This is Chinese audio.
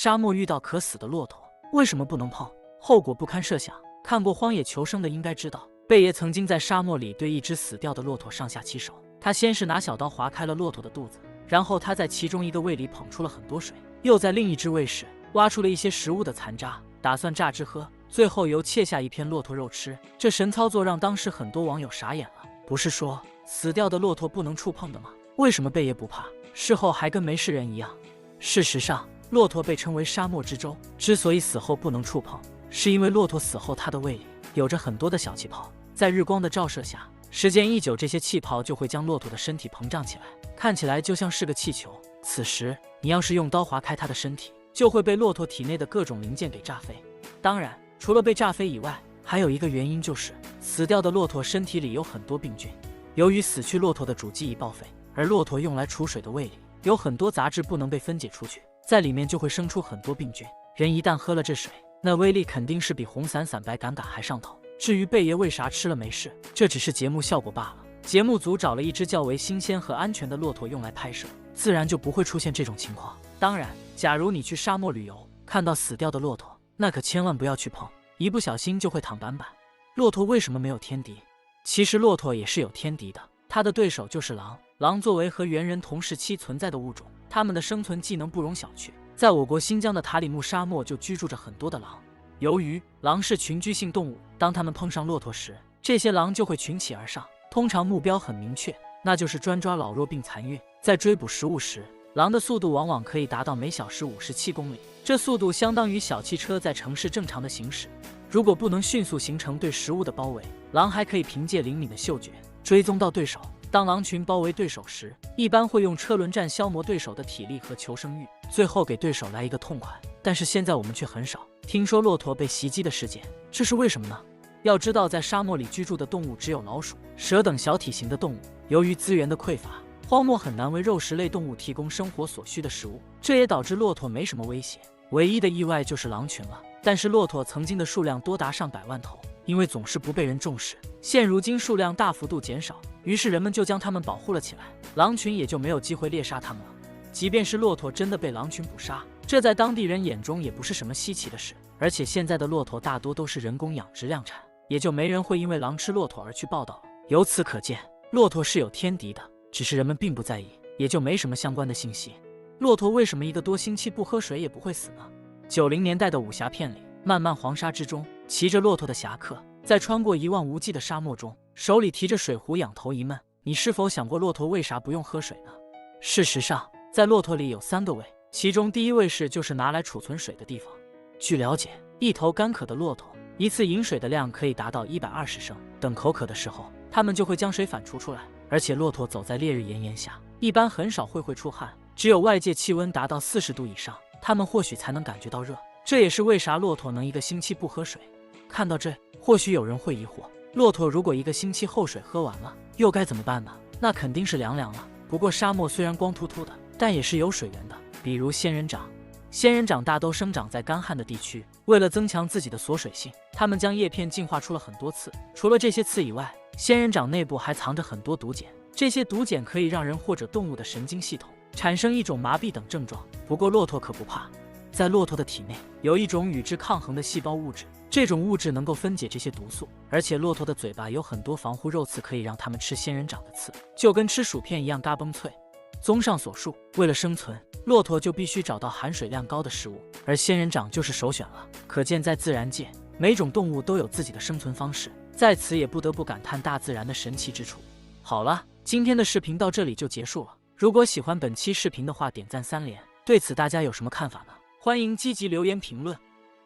沙漠遇到渴死的骆驼，为什么不能碰？后果不堪设想。看过《荒野求生》的应该知道，贝爷曾经在沙漠里对一只死掉的骆驼上下其手。他先是拿小刀划开了骆驼的肚子，然后他在其中一个胃里捧出了很多水，又在另一只胃室挖出了一些食物的残渣，打算榨汁喝，最后又切下一片骆驼肉吃。这神操作让当时很多网友傻眼了。不是说死掉的骆驼不能触碰的吗？为什么贝爷不怕？事后还跟没事人一样。事实上，骆驼被称为沙漠之舟，之所以死后不能触碰，是因为骆驼死后它的胃里有着很多的小气泡，在日光的照射下，时间一久，这些气泡就会将骆驼的身体膨胀起来，看起来就像是个气球。此时你要是用刀划开它的身体，就会被骆驼体内的各种零件给炸飞。当然，除了被炸飞以外，还有一个原因就是死掉的骆驼身体里有很多病菌。由于死去骆驼的主机已报废，而骆驼用来储水的胃里有很多杂质不能被分解出去，在里面就会生出很多病菌。人一旦喝了这水，那威力肯定是比红伞伞白杆杆还上头。至于贝爷为啥吃了没事，这只是节目效果罢了。节目组找了一只较为新鲜和安全的骆驼用来拍摄，自然就不会出现这种情况。当然，假如你去沙漠旅游，看到死掉的骆驼，那可千万不要去碰，一不小心就会躺板板。骆驼为什么没有天敌？其实骆驼也是有天敌的，它的对手就是狼。狼作为和猿人同时期存在的物种，它们的生存技能不容小觑。在我国新疆的塔里木沙漠就居住着很多的狼。由于狼是群居性动物，当它们碰上骆驼时，这些狼就会群起而上，通常目标很明确，那就是专抓老弱病残孕。在追捕食物时，狼的速度往往可以达到每小时57公里，这速度相当于小汽车在城市正常的行驶。如果不能迅速形成对食物的包围，狼还可以凭借灵敏的嗅觉追踪到对手。当狼群包围对手时，一般会用车轮战消磨对手的体力和求生欲，最后给对手来一个痛快。但是现在我们却很少听说骆驼被袭击的事件，这是为什么呢？要知道，在沙漠里居住的动物只有老鼠、蛇等小体型的动物，由于资源的匮乏，荒漠很难为肉食类动物提供生活所需的食物，这也导致骆驼没什么威胁。唯一的意外就是狼群了。但是骆驼曾经的数量多达上百万头，因为总是不被人重视，现如今数量大幅度减少，于是人们就将它们保护了起来，狼群也就没有机会猎杀它们了。即便是骆驼真的被狼群捕杀，这在当地人眼中也不是什么稀奇的事。而且现在的骆驼大多都是人工养殖量产，也就没人会因为狼吃骆驼而去报道了。由此可见，骆驼是有天敌的，只是人们并不在意，也就没什么相关的信息。骆驼为什么一个多星期不喝水也不会死呢？90年代的武侠片里，漫漫黄沙之中，骑着骆驼的侠客在穿过一望无际的沙漠中，手里提着水壶，仰头一闷。你是否想过骆驼为啥不用喝水呢？事实上，在骆驼里有3个胃，其中第一胃室就是拿来储存水的地方。据了解，一头干渴的骆驼一次饮水的量可以达到120升，等口渴的时候，它们就会将水反刍出来。而且骆驼走在烈日炎炎下，一般很少会出汗，只有外界气温达到40度以上，它们或许才能感觉到热。这也是为啥骆驼能一个星期不喝水。看到这，或许有人会疑惑，骆驼如果一个星期后水喝完了，又该怎么办呢？那肯定是凉了。不过沙漠虽然光秃秃的，但也是有水源的，比如仙人掌。仙人掌大都生长在干旱的地区，为了增强自己的锁水性，它们将叶片进化出了很多刺。除了这些刺以外，仙人掌内部还藏着很多毒碱，这些毒碱可以让人或者动物的神经系统产生一种麻痹等症状。不过骆驼可不怕，在骆驼的体内有一种与之抗衡的细胞物质，这种物质能够分解这些毒素，而且骆驼的嘴巴有很多防护肉刺，可以让它们吃仙人掌的刺，就跟吃薯片一样嘎嘣脆。综上所述，为了生存，骆驼就必须找到含水量高的食物，而仙人掌就是首选了。可见在自然界，每种动物都有自己的生存方式，在此也不得不感叹大自然的神奇之处。好了，今天的视频到这里就结束了。如果喜欢本期视频的话，点赞3连。对此大家有什么看法呢？欢迎积极留言评论。